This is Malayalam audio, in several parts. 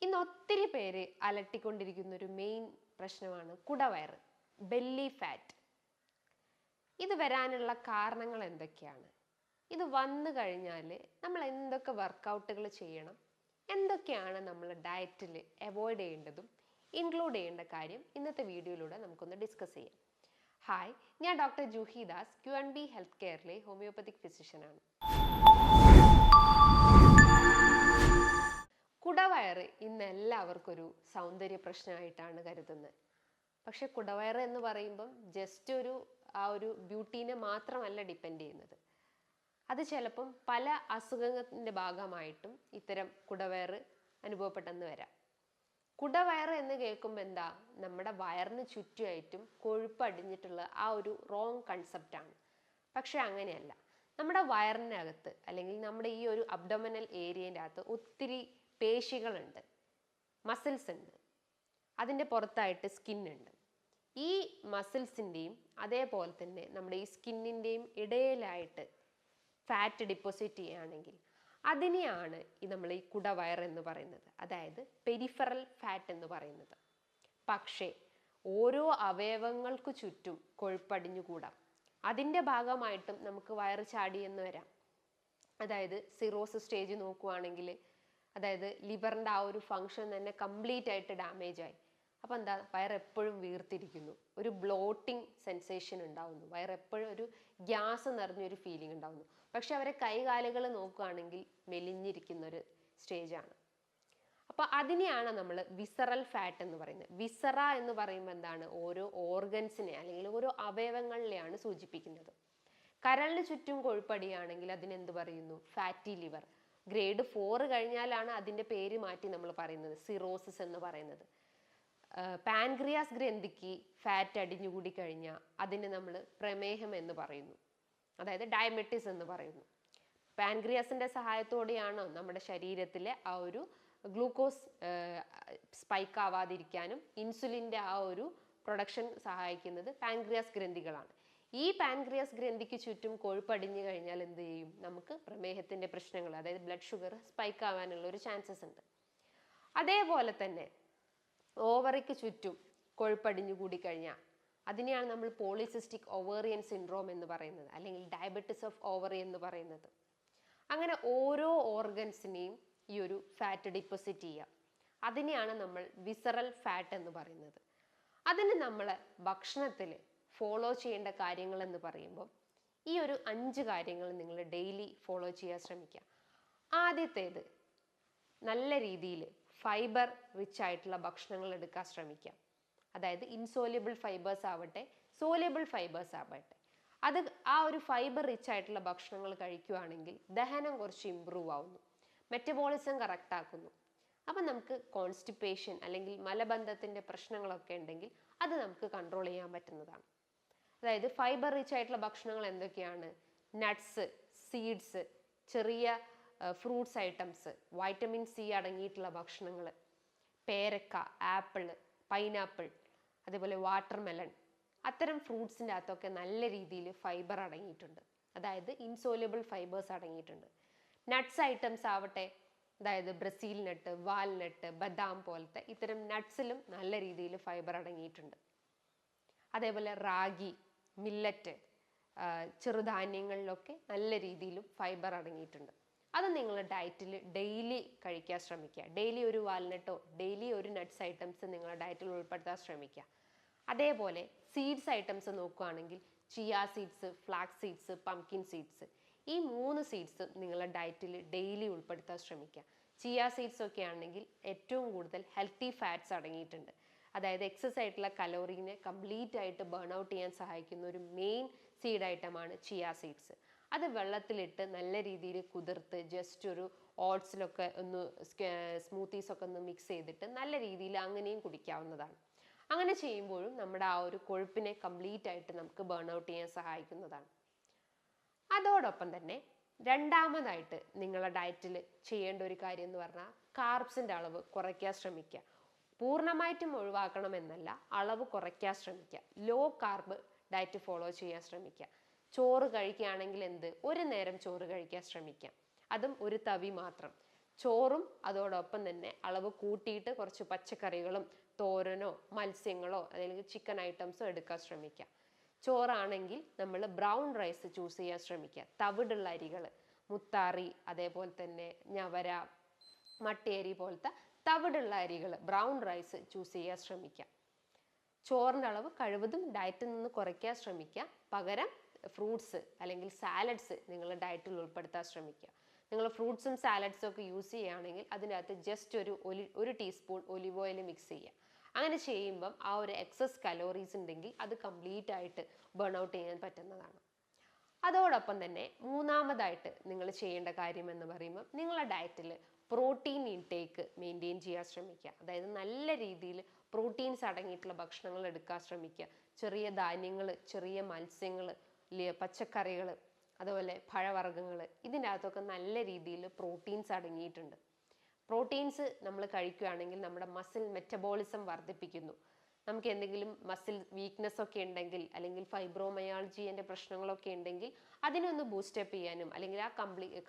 ഇന്ന് ഒത്തിരി പേര് അലട്ടിക്കൊണ്ടിരിക്കുന്ന ഒരു മെയിൻ പ്രശ്നമാണ് കുടവയറ്, ബെല്ലി ഫാറ്റ്. ഇത് വരാനുള്ള കാരണങ്ങൾ എന്തൊക്കെയാണ്? ഇത് വന്നു കഴിഞ്ഞാൽ നമ്മൾ എന്തൊക്കെ വർക്കൗട്ടുകൾ ചെയ്യണം, എന്തൊക്കെയാണ് നമ്മൾ ഡയറ്റിൽ അവോയ്ഡ് ചെയ്യേണ്ടതും ഇൻക്ലൂഡ് ചെയ്യേണ്ട കാര്യം ഇന്നത്തെ വീഡിയോയിലൂടെ നമുക്കൊന്ന് ഡിസ്കസ് ചെയ്യാം. ഹായ്, ഞാൻ doctor Juhi Das, QNB health കെയറിലെ ഹോമിയോപ്പതിക് ഫിസിഷ്യനാണ്. കുടവയറ് ഇന്ന് എല്ലാവർക്കും ഒരു സൗന്ദര്യ പ്രശ്നമായിട്ടാണ് കരുതുന്നത്. പക്ഷെ കുടവയറ് എന്ന് പറയുമ്പം ജസ്റ്റ് ഒരു ബ്യൂട്ടീനെ മാത്രമല്ല ഡിപ്പെൻഡ് ചെയ്യുന്നത്. അത് ചിലപ്പം പല അസുഖങ്ങളുടെ ഭാഗമായിട്ടും ഇത്തരം കുടവയറ് അനുഭവപ്പെട്ടെന്ന് വരാം. കുടവയറ് എന്ന് കേൾക്കുമ്പോൾ എന്താ, നമ്മുടെ വയറിന് ചുറ്റുമായിട്ടും കൊഴുപ്പടിഞ്ഞിട്ടുള്ള ഒരു റോങ് കൺസെപ്റ്റാണ്. പക്ഷെ അങ്ങനെയല്ല. നമ്മുടെ വയറിനകത്ത് അല്ലെങ്കിൽ നമ്മുടെ ഈ ഒരു അബ്ഡോമിനൽ ഏരിയൻ്റെ അകത്ത് ഒത്തിരി പേശികളുണ്ട്, മസിൽസ് ഉണ്ട്, അതിൻ്റെ പുറത്തായിട്ട് സ്കിന്നുണ്ട്. ഈ മസിൽസിൻ്റെയും അതേപോലെ തന്നെ നമ്മുടെ ഈ സ്കിന്നിൻ്റെയും ഇടയിലായിട്ട് ഫാറ്റ് ഡിപ്പോസിറ്റ് ചെയ്യുകയാണെങ്കിൽ അതിനെയാണ് നമ്മൾ ഈ കുടവയർ എന്ന് പറയുന്നത്, അതായത് പെരിഫറൽ ഫാറ്റ് എന്ന് പറയുന്നത്. പക്ഷേ ഓരോ അവയവങ്ങൾക്ക് ചുറ്റും കൊഴുപ്പടിഞ്ഞുകൂടാം. അതിൻ്റെ ഭാഗമായിട്ടും നമുക്ക് വയറ് ചാടിയെന്ന് വരാം. അതായത് സിറോസിസ് സ്റ്റേജ് നോക്കുവാണെങ്കിൽ, അതായത് ലിവറിൻ്റെ ഒരു ഫങ്ഷൻ തന്നെ കംപ്ലീറ്റ് ആയിട്ട് ഡാമേജ് ആയി. അപ്പം എന്താ, വയറെപ്പോഴും വീർത്തിരിക്കുന്നു, ഒരു ബ്ലോട്ടിങ് സെൻസേഷൻ ഉണ്ടാവുന്നു, വയറെപ്പോഴും ഒരു ഗ്യാസ് നിറഞ്ഞൊരു ഫീലിംഗ് ഉണ്ടാവുന്നു. പക്ഷെ അവരെ കൈകാലുകൾ നോക്കുകയാണെങ്കിൽ മെലിഞ്ഞിരിക്കുന്ന ഒരു സ്റ്റേജാണ്. അപ്പോൾ അതിനെയാണ് നമ്മൾ വിസറൽ ഫാറ്റ് എന്ന് പറയുന്നത്. വിസറ എന്ന് പറയുമ്പോൾ എന്താണ്, ഓരോ ഓർഗൻസിനെ അല്ലെങ്കിൽ ഓരോ അവയവങ്ങളിലെയാണ് സൂചിപ്പിക്കുന്നത്. കരളിന് ചുറ്റും കൊഴുപ്പടിയാണെങ്കിൽ അതിനെന്ത് പറയുന്നു, ഫാറ്റി ലിവർ. ഗ്രേഡ് 4 കഴിഞ്ഞാലാണ് അതിൻ്റെ പേര് മാറ്റി നമ്മൾ പറയുന്നത് സിറോസിസ് എന്ന് പറയുന്നത്. പാൻക്രിയാസ് ഗ്രന്ഥിക്ക് ഫാറ്റ് അടിഞ്ഞുകൂടി കഴിഞ്ഞാൽ അതിന് നമ്മൾ പ്രമേഹം എന്ന് പറയുന്നു, അതായത് ഡയബറ്റിസ് എന്ന് പറയുന്നു. പാൻക്രിയാസിൻ്റെ സഹായത്തോടെയാണ് നമ്മുടെ ശരീരത്തിലെ ഒരു ഗ്ലൂക്കോസ് സ്പൈക്ക് ആവാതിരിക്കാനും ഇൻസുലിൻ്റെ ഒരു പ്രൊഡക്ഷൻ സഹായിക്കുന്നത് പാൻക്രിയാസ് ഗ്രന്ഥികളാണ്. ഈ പാൻക്രിയാസ് ഗ്രന്ഥിക്ക് ചുറ്റും കൊഴുപ്പടിഞ്ഞു കഴിഞ്ഞാൽ എന്ത് ചെയ്യും, നമുക്ക് പ്രമേഹത്തിൻ്റെ പ്രശ്നങ്ങൾ, അതായത് ബ്ലഡ് ഷുഗർ സ്പൈക്ക് ആവാനുള്ള ഒരു ചാൻസസ് ഉണ്ട്. അതേപോലെ തന്നെ ഓവറിക്ക് ചുറ്റും കൊഴുപ്പടിഞ്ഞു കൂടി കഴിഞ്ഞാൽ അതിനെയാണ് നമ്മൾ പോളിസിസ്റ്റിക് ഒവേറിയൻ സിൻഡ്രോം എന്ന് പറയുന്നത്, അല്ലെങ്കിൽ ഡയബറ്റിസ് ഓഫ് ഓവറി എന്ന് പറയുന്നത്. അങ്ങനെ ഓരോ ഓർഗൻസിനെയും ഈ ഒരു ഫാറ്റ് ഡിപ്പോസിറ്റ് ചെയ്യാം. അതിനെയാണ് നമ്മൾ വിസറൽ ഫാറ്റ് എന്ന് പറയുന്നത്. അതിന് നമ്മൾ ഭക്ഷണത്തിൽ ഫോളോ ചെയ്യേണ്ട കാര്യങ്ങൾ എന്ന് പറയുമ്പോൾ ഈ ഒരു 5 കാര്യങ്ങൾ നിങ്ങൾ ഡെയിലി ഫോളോ ചെയ്യാൻ ശ്രമിക്കുക. ആദ്യത്തേത്, നല്ല രീതിയിൽ ഫൈബർ റിച്ച് ആയിട്ടുള്ള ഭക്ഷണങ്ങൾ എടുക്കാൻ ശ്രമിക്കുക. അതായത് ഇൻസോല്യൂബിൾ ഫൈബേഴ്സ് ആവട്ടെ, സോല്യൂബിൾ ഫൈബേഴ്സ് ആവട്ടെ, അത് ഒരു ഫൈബർ റിച്ച് ആയിട്ടുള്ള ഭക്ഷണങ്ങൾ കഴിക്കുകയാണെങ്കിൽ ദഹനം കുറച്ച് ഇമ്പ്രൂവ് ആവുന്നു, മെറ്റബോളിസം കറക്റ്റ് ആക്കുന്നു. അപ്പം നമുക്ക് കോൺസ്റ്റിപ്പേഷൻ അല്ലെങ്കിൽ മലബന്ധത്തിൻ്റെ പ്രശ്നങ്ങളൊക്കെ ഉണ്ടെങ്കിൽ അത് നമുക്ക് കൺട്രോൾ ചെയ്യാൻ പറ്റുന്നതാണ്. അതായത് ഫൈബർ റിച്ച് ആയിട്ടുള്ള ഭക്ഷണങ്ങൾ എന്തൊക്കെയാണ്, നട്ട്സ്, സീഡ്സ്, ചെറിയ ഫ്രൂട്ട്സ് ഐറ്റംസ്, വൈറ്റമിൻ സി അടങ്ങിയിട്ടുള്ള ഭക്ഷണങ്ങൾ, പേരക്ക, ആപ്പിൾ, പൈനാപ്പിൾ, അതേപോലെ വാട്ടർമെലൺ, അത്തരം ഫ്രൂട്ട്സിൻ്റെ അകത്തൊക്കെ നല്ല രീതിയിൽ ഫൈബർ അടങ്ങിയിട്ടുണ്ട്, അതായത് ഇൻസോല്യൂബിൾ ഫൈബേഴ്സ് അടങ്ങിയിട്ടുണ്ട്. നട്ട്സ് ഐറ്റംസ് ആവട്ടെ, അതായത് ബ്രസീൽ നട്ട്, വാൽനട്ട്, ബദാം പോലത്തെ ഇത്തരം നട്ട്സിലും നല്ല രീതിയിൽ ഫൈബർ അടങ്ങിയിട്ടുണ്ട്. അതേപോലെ റാഗി, മില്ലറ്റ്, ചെറുധാന്യങ്ങളിലൊക്കെ നല്ല രീതിയിലും ഫൈബർ അടങ്ങിയിട്ടുണ്ട്. അത് നിങ്ങൾ ഡയറ്റിൽ ഡെയിലി കഴിക്കാൻ ശ്രമിക്കുക. ഡെയിലി ഒരു വാൽനട്ടോ ഡെയിലി ഒരു നട്ട്സ് ഐറ്റംസ് നിങ്ങളുടെ ഡയറ്റിൽ ഉൾപ്പെടുത്താൻ ശ്രമിക്കുക. അതേപോലെ സീഡ്സ് ഐറ്റംസ് നോക്കുകയാണെങ്കിൽ chia seeds, flax seeds, pumpkin seeds, ഈ 3 സീഡ്സ് നിങ്ങളുടെ ഡയറ്റിൽ ഡെയിലി ഉൾപ്പെടുത്താൻ ശ്രമിക്കുക. ചിയ സീഡ്സ് ഒക്കെ ആണെങ്കിൽ ഏറ്റവും കൂടുതൽ ഹെൽത്തി ഫാറ്റ്സ് അടങ്ങിയിട്ടുണ്ട്. അതായത് എക്സസ് ആയിട്ടുള്ള കലോറീനെ കംപ്ലീറ്റ് ആയിട്ട് ബേൺ ഔട്ട് ചെയ്യാൻ സഹായിക്കുന്ന ഒരു മെയിൻ സീഡ് ഐറ്റമാണ് ചിയ സീഡ്സ്. അത് വെള്ളത്തിലിട്ട് നല്ല രീതിയിൽ കുതിർത്ത് ജസ്റ്റ് ഒരു ഓട്സിലൊക്കെ ഒന്ന് സ്മൂത്തീസൊക്കെ ഒന്ന് മിക്സ് ചെയ്തിട്ട് നല്ല രീതിയിൽ അങ്ങനെയും കുടിക്കാവുന്നതാണ്. അങ്ങനെ ചെയ്യുമ്പോഴും നമ്മുടെ ഒരു കൊഴുപ്പിനെ കംപ്ലീറ്റ് ആയിട്ട് നമുക്ക് ബേൺ ഔട്ട് ചെയ്യാൻ സഹായിക്കുന്നതാണ്. അതോടൊപ്പം തന്നെ രണ്ടാമതായിട്ട് നിങ്ങളുടെ ഡയറ്റിൽ ചെയ്യേണ്ട ഒരു കാര്യം എന്ന് പറഞ്ഞാൽ കാർബ്സിൻ്റെ അളവ് കുറയ്ക്കാൻ ശ്രമിക്കുക. പൂർണ്ണമായിട്ടും ഒഴിവാക്കണമെന്നല്ല, അളവ് കുറയ്ക്കാൻ ശ്രമിക്കുക. ലോ കാർബ് ഡയറ്റ് ഫോളോ ചെയ്യാൻ ശ്രമിക്കുക. ചോറ് കഴിക്കുകയാണെങ്കിൽ ഒരു നേരം ചോറ് കഴിക്കാൻ ശ്രമിക്കുക, അതും ഒരു തവി മാത്രം. ചോറും അതോടൊപ്പം തന്നെ അളവ് കൂട്ടിയിട്ട് കുറച്ച് പച്ചക്കറികളും തോരനോ മത്സ്യങ്ങളോ അല്ലെങ്കിൽ ചിക്കൻ ഐറ്റംസോ എടുക്കാൻ ശ്രമിക്കുക. ചോറാണെങ്കിൽ നമ്മൾ ബ്രൗൺ റൈസ് ചൂസ് ചെയ്യാൻ ശ്രമിക്കുക. തവിടുള്ള അരികൾ, മുത്താറി, അതേപോലെ തന്നെ ഞവര, മട്ടേരി പോലത്തെ തവിടുള്ള അരികൾ, ബ്രൗൺ റൈസ് ചൂസ് ചെയ്യാൻ ശ്രമിക്കുക. ചോറിൻ്റെ അളവ് കഴിവതും ഡയറ്റിൽ നിന്ന് കുറയ്ക്കാൻ ശ്രമിക്കുക. പകരം ഫ്രൂട്ട്സ് അല്ലെങ്കിൽ സാലഡ്സ് നിങ്ങൾ ഡയറ്റിൽ ഉൾപ്പെടുത്താൻ ശ്രമിക്കുക. നിങ്ങൾ ഫ്രൂട്ട്സും സാലഡ്സും ഒക്കെ യൂസ് ചെയ്യുകയാണെങ്കിൽ അതിനകത്ത് ജസ്റ്റ് ഒരു ടീസ്പൂൺ ഒലിവ് ഓയിൽ മിക്സ് ചെയ്യുക. അങ്ങനെ ചെയ്യുമ്പം ആ ഒരു എക്സസ് കലോറീസ് ഉണ്ടെങ്കിൽ അത് കംപ്ലീറ്റ് ആയിട്ട് ബേൺ ഔട്ട് ചെയ്യാൻ പറ്റുന്നതാണ്. അതോടൊപ്പം തന്നെ മൂന്നാമതായിട്ട് നിങ്ങൾ ചെയ്യേണ്ട കാര്യം എന്ന് പറയുമ്പോൾ നിങ്ങളുടെ ഡയറ്റിൽ പ്രോട്ടീൻ ഇൻടേക്ക് മെയിൻറ്റെയിൻ ചെയ്യാൻ ശ്രമിക്കുക. അതായത് നല്ല രീതിയിൽ പ്രോട്ടീൻസ് അടങ്ങിയിട്ടുള്ള ഭക്ഷണങ്ങൾ എടുക്കാൻ ശ്രമിക്കുക. ചെറിയ ധാന്യങ്ങൾ, ചെറിയ മത്സ്യങ്ങൾ, പച്ചക്കറികൾ, അതുപോലെ പഴവർഗ്ഗങ്ങൾ, ഇതിൻ്റെ അകത്തൊക്കെ നല്ല രീതിയിൽ പ്രോട്ടീൻസ് അടങ്ങിയിട്ടുണ്ട്. പ്രോട്ടീൻസ് നമ്മൾ കഴിക്കുകയാണെങ്കിൽ നമ്മുടെ മസിൽ മെറ്റബോളിസം വർദ്ധിപ്പിക്കുന്നു. നമുക്ക് എന്തെങ്കിലും മസിൽ വീക്ക്നെസ് ഒക്കെ ഉണ്ടെങ്കിൽ അല്ലെങ്കിൽ ഫൈബ്രോമയാൾജിയുടെ പ്രശ്നങ്ങളൊക്കെ ഉണ്ടെങ്കിൽ അതിനൊന്ന് ബൂസ്റ്റപ്പ് ചെയ്യാനും അല്ലെങ്കിൽ ആ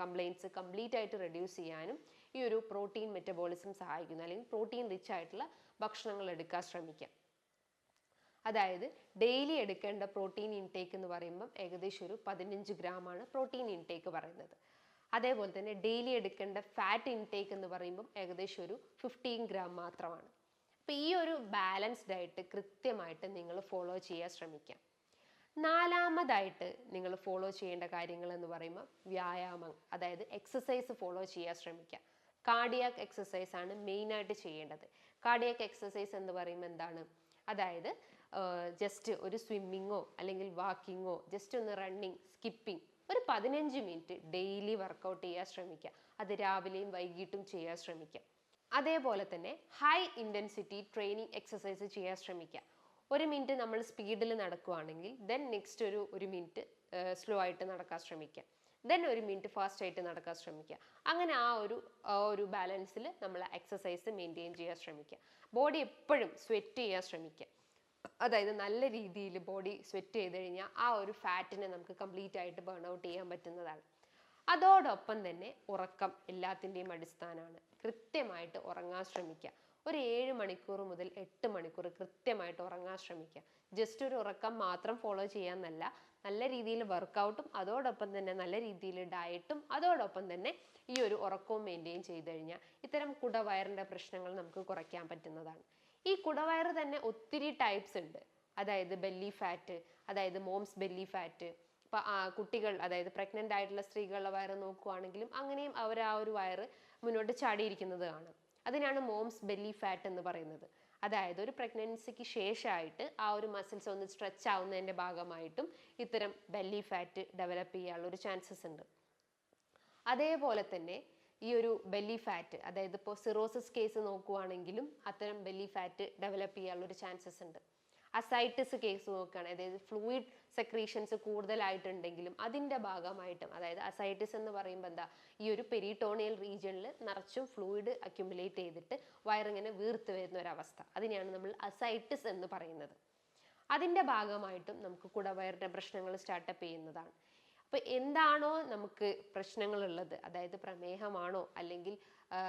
കംപ്ലയിൻസ് കംപ്ലീറ്റ് ആയിട്ട് റെഡ്യൂസ് ചെയ്യാനും ഈ ഒരു പ്രോട്ടീൻ മെറ്റബോളിസം സഹായിക്കുന്നു. അല്ലെങ്കിൽ പ്രോട്ടീൻ റിച്ച് ആയിട്ടുള്ള ഭക്ഷണങ്ങൾ എടുക്കാൻ ശ്രമിക്കാം. അതായത് ഡെയിലി എടുക്കേണ്ട പ്രോട്ടീൻ ഇൻടേക്ക് എന്ന് പറയുമ്പം ഏകദേശം ഒരു 15 ഗ്രാമാണ് പ്രോട്ടീൻ ഇൻടേക്ക് പറയുന്നത്. അതേപോലെ തന്നെ ഡെയിലി എടുക്കേണ്ട ഫാറ്റ് ഇൻടേക്ക് എന്ന് പറയുമ്പം ഏകദേശം ഒരു 15 ഗ്രാം മാത്രമാണ്. അപ്പോൾ ഈ ഒരു ബാലൻസ്ഡ് ആയിട്ട് കൃത്യമായിട്ട് നിങ്ങൾ ഫോളോ ചെയ്യാൻ ശ്രമിക്കാം. നാലാമതായിട്ട് നിങ്ങൾ ഫോളോ ചെയ്യേണ്ട കാര്യങ്ങൾ എന്ന് പറയുമ്പോൾ വ്യായാമം, അതായത് എക്സസൈസ് ഫോളോ ചെയ്യാൻ ശ്രമിക്കാം. കാർഡിയാക് എക്സസൈസ് ആണ് മെയിനായിട്ട് ചെയ്യേണ്ടത്. കാർഡിയാക് എക്സസൈസ് എന്ന് പറയുമ്പോൾ എന്താണ്? അതായത് ജസ്റ്റ് ഒരു സ്വിമ്മിങ്ങോ അല്ലെങ്കിൽ വാക്കിങ്ങോ, ജസ്റ്റ് ഒന്ന് റണ്ണിങ്, സ്കിപ്പിംഗ്, ഒരു 15 മിനിറ്റ് ഡെയിലി വർക്കൗട്ട് ചെയ്യാൻ ശ്രമിക്കുക. അത് രാവിലെയും വൈകിട്ടും ചെയ്യാൻ ശ്രമിക്കുക. അതേപോലെ തന്നെ ഹൈ ഇൻറ്റൻസിറ്റി ട്രെയിനിങ് എക്സസൈസ് ചെയ്യാൻ ശ്രമിക്കുക. 1 മിനിറ്റ് നമ്മൾ സ്പീഡിൽ നടക്കുകയാണെങ്കിൽ ദെൻ നെക്സ്റ്റ് ഒരു മിനിറ്റ് സ്ലോ ആയിട്ട് നടക്കാൻ ശ്രമിക്കുക. ദെൻ 1 മിനിറ്റ് ഫാസ്റ്റ് ആയിട്ട് നടക്കാൻ ശ്രമിക്കുക. അങ്ങനെ ആ ഒരു ബാലൻസിൽ നമ്മൾ എക്സസൈസ് മെയിൻറ്റെയിൻ ചെയ്യാൻ ശ്രമിക്കുക. ബോഡി എപ്പോഴും സ്വെറ്റ് ചെയ്യാൻ ശ്രമിക്കുക. അതായത് നല്ല രീതിയിൽ ബോഡി സ്വെറ്റ് ചെയ്ത് കഴിഞ്ഞാൽ ആ ഒരു ഫാറ്റിനെ നമുക്ക് കംപ്ലീറ്റ് ആയിട്ട് ബേൺ ഔട്ട് ചെയ്യാൻ പറ്റുന്നതാണ്. അതോടൊപ്പം തന്നെ ഉറക്കം എല്ലാത്തിൻ്റെയും അടിസ്ഥാനമാണ്. കൃത്യമായിട്ട് ഉറങ്ങാൻ ശ്രമിക്കുക. ഒരു 7 മണിക്കൂർ മുതൽ 8 മണിക്കൂർ കൃത്യമായിട്ട് ഉറങ്ങാൻ ശ്രമിക്കുക. ജസ്റ്റ് ഒരു ഉറക്കം മാത്രം ഫോളോ ചെയ്യാമെന്നല്ല, നല്ല രീതിയിൽ വർക്കൗട്ടും അതോടൊപ്പം തന്നെ നല്ല രീതിയിൽ ഡയറ്റും അതോടൊപ്പം തന്നെ ഈ ഒരു ഉറക്കവും മെയിൻറ്റെയിൻ ചെയ്ത് കഴിഞ്ഞാൽ ഇത്തരം കുടവയറിൻ്റെ പ്രശ്നങ്ങൾ നമുക്ക് കുറയ്ക്കാൻ പറ്റുന്നതാണ്. ഈ കുടവയറ് തന്നെ ഒത്തിരി ടൈപ്സ് ഉണ്ട്. അതായത് ബെല്ലി ഫാറ്റ്, അതായത് മോംസ് ബെല്ലി ഫാറ്റ്. ഇപ്പം കുട്ടികൾ, അതായത് പ്രഗ്നൻ്റ് ആയിട്ടുള്ള സ്ത്രീകളുടെ വയറ് നോക്കുകയാണെങ്കിലും അങ്ങനെയും അവർ ആ ഒരു വയറ് മുന്നോട്ട് ചാടിയിരിക്കുന്നത് കാണാം. അതിനാണ് മോംസ് ബെല്ലി ഫാറ്റ് എന്ന് പറയുന്നത്. അതായത് ഒരു പ്രഗ്നൻസിക്ക് ശേഷമായിട്ട് ആ ഒരു മസിൽസ് ഒന്ന് സ്ട്രെച്ച് ആവുന്നതിൻ്റെ ഭാഗമായിട്ടും ഇത്തരം ബെല്ലി ഫാറ്റ് ഡെവലപ്പ് ചെയ്യാനുള്ള ഒരു ചാൻസസ് ഉണ്ട്. അതേപോലെ തന്നെ ഈ ഒരു ബെല്ലി ഫാറ്റ്, അതായത് ഇപ്പോൾ സിറോസിസ് കേസ് നോക്കുകയാണെങ്കിലും അത്തരം ബെല്ലി ഫാറ്റ് ഡെവലപ്പ് ചെയ്യാനുള്ളൊരു ചാൻസസ് ഉണ്ട്. അസൈറ്റിസ് കേസ് നോക്കുകയാണെങ്കിൽ, അതായത് ഫ്ലൂയിഡ് സെക്രീഷൻസ് കൂടുതലായിട്ടുണ്ടെങ്കിലും അതിൻ്റെ ഭാഗമായിട്ടും, അതായത് അസൈറ്റിസ് എന്ന് പറയുമ്പോൾ എന്താ, ഈ ഒരു പെരിട്ടോണിയൽ റീജിയനിൽ നിറച്ചും ഫ്ലൂയിഡ് അക്യുമുലേറ്റ് ചെയ്തിട്ട് വയറിങ്ങനെ വീർത്ത് വരുന്ന ഒരവസ്ഥ, അതിനെയാണ് നമ്മൾ അസൈറ്റിസ് എന്ന് പറയുന്നത്. അതിൻ്റെ ഭാഗമായിട്ടും നമുക്ക് കുടവയറിൻ്റെ പ്രശ്നങ്ങൾ സ്റ്റാർട്ടപ്പ് ചെയ്യുന്നതാണ്. അപ്പോൾ എന്താണോ നമുക്ക് പ്രശ്നങ്ങളുള്ളത്, അതായത് പ്രമേഹമാണോ അല്ലെങ്കിൽ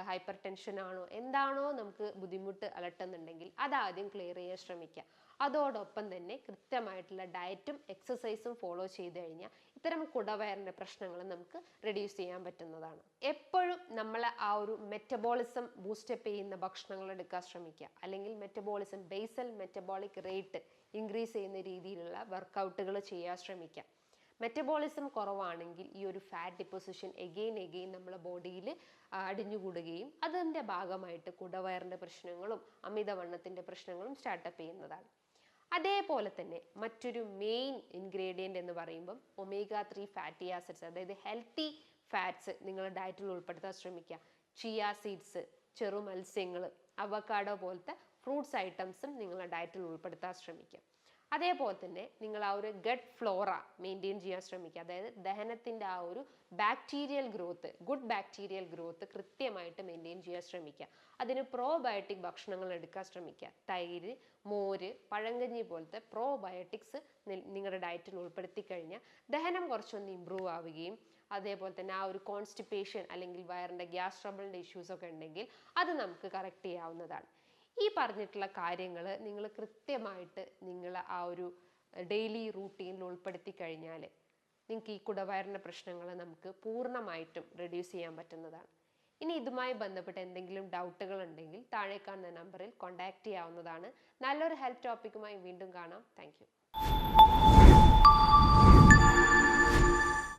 ഹൈപ്പർ ടെൻഷൻ ആണോ, എന്താണോ നമുക്ക് ബുദ്ധിമുട്ട് അലട്ടുന്നുണ്ടെങ്കിൽ അതാദ്യം ക്ലിയർ ചെയ്യാൻ ശ്രമിക്കുക. അതോടൊപ്പം തന്നെ കൃത്യമായിട്ടുള്ള ഡയറ്റും എക്സസൈസും ഫോളോ ചെയ്ത് കഴിഞ്ഞാൽ ഇത്തരം കുടവയറിൻ്റെ പ്രശ്നങ്ങൾ നമുക്ക് റെഡ്യൂസ് ചെയ്യാൻ പറ്റുന്നതാണ്. എപ്പോഴും നമ്മൾ ആ ഒരു മെറ്റബോളിസം ബൂസ്റ്റപ്പ് ചെയ്യുന്ന ഭക്ഷണങ്ങൾ എടുക്കാൻ ശ്രമിക്കുക. അല്ലെങ്കിൽ metabolism, basal metabolic rate increase ചെയ്യുന്ന രീതിയിലുള്ള വർക്കൗട്ടുകൾ ചെയ്യാൻ ശ്രമിക്കുക. മെറ്റബോളിസം കുറവാണെങ്കിൽ ഈ ഒരു ഫാറ്റ് ഡിപ്പോസിഷൻ എഗെയിൻ നമ്മുടെ ബോഡിയിൽ അടിഞ്ഞുകൂടുകയും അതിൻ്റെ ഭാഗമായിട്ട് കുടവയറിൻ്റെ പ്രശ്നങ്ങളും അമിതവണ്ണത്തിൻ്റെ പ്രശ്നങ്ങളും സ്റ്റാർട്ടപ്പ് ചെയ്യുന്നതാണ്. അതേപോലെ തന്നെ മറ്റൊരു മെയിൻ ഇൻഗ്രീഡിയൻ്റ് എന്ന് പറയുമ്പം omega-3 ഫാറ്റി ആസിഡ്സ്, അതായത് ഹെൽത്തി ഫാറ്റ്സ് നിങ്ങളുടെ ഡയറ്റിൽ ഉൾപ്പെടുത്താൻ ശ്രമിക്കുക. ചിയ സീഡ്സ്, ചെറു മത്സ്യങ്ങൾ, അവക്കാഡോ പോലത്തെ ഫ്രൂട്ട്സ് ഐറ്റംസും നിങ്ങളുടെ ഡയറ്റിൽ ഉൾപ്പെടുത്താൻ ശ്രമിക്കുക. അതേപോലെ തന്നെ നിങ്ങൾ ആ ഒരു ഗട്ട് ഫ്ലോറ മെയിൻറ്റെയിൻ ചെയ്യാൻ ശ്രമിക്കുക. അതായത് ദഹനത്തിൻ്റെ ആ ഒരു bacterial growth, good bacterial growth കൃത്യമായിട്ട് മെയിൻറ്റെയിൻ ചെയ്യാൻ ശ്രമിക്കുക. അതിന് പ്രോബയോട്ടിക് ഭക്ഷണങ്ങൾ എടുക്കാൻ ശ്രമിക്കുക. തൈര്, മോര്, പഴങ്കഞ്ഞി പോലത്തെ പ്രോബയോട്ടിക്സ് നിങ്ങളുടെ ഡയറ്റിൽ ഉൾപ്പെടുത്തി കഴിഞ്ഞാൽ ദഹനം കുറച്ചൊന്ന് ഇമ്പ്രൂവ് ആവുകയും അതേപോലെ തന്നെ ആ ഒരു കോൺസ്റ്റിപ്പേഷൻ അല്ലെങ്കിൽ വയറിൻ്റെ ഗ്യാസ് ട്രബിളിൻ്റെ ഇഷ്യൂസൊക്കെ ഉണ്ടെങ്കിൽ അത് നമുക്ക് കറക്റ്റ് ചെയ്യാവുന്നതാണ്. ഈ പറഞ്ഞിട്ടുള്ള കാര്യങ്ങൾ നിങ്ങൾ കൃത്യമായിട്ട് നിങ്ങൾ ആ ഒരു ഡെയിലി റൂട്ടീനിൽ ഉൾപ്പെടുത്തി കഴിഞ്ഞാൽ നിങ്ങൾക്ക് ഈ കുടവയറിൻ്റെ പ്രശ്നങ്ങൾ നമുക്ക് പൂർണ്ണമായിട്ടും റെഡ്യൂസ് ചെയ്യാൻ പറ്റുന്നതാണ്. ഇനി ഇതുമായി ബന്ധപ്പെട്ട് എന്തെങ്കിലും ഡൗട്ടുകൾ ഉണ്ടെങ്കിൽ താഴെ കാണുന്ന നമ്പറിൽ കോൺടാക്റ്റ് ചെയ്യാവുന്നതാണ്. നല്ലൊരു ഹെൽത്ത് ടോപ്പിക്കുമായി വീണ്ടും കാണാം. Thank you.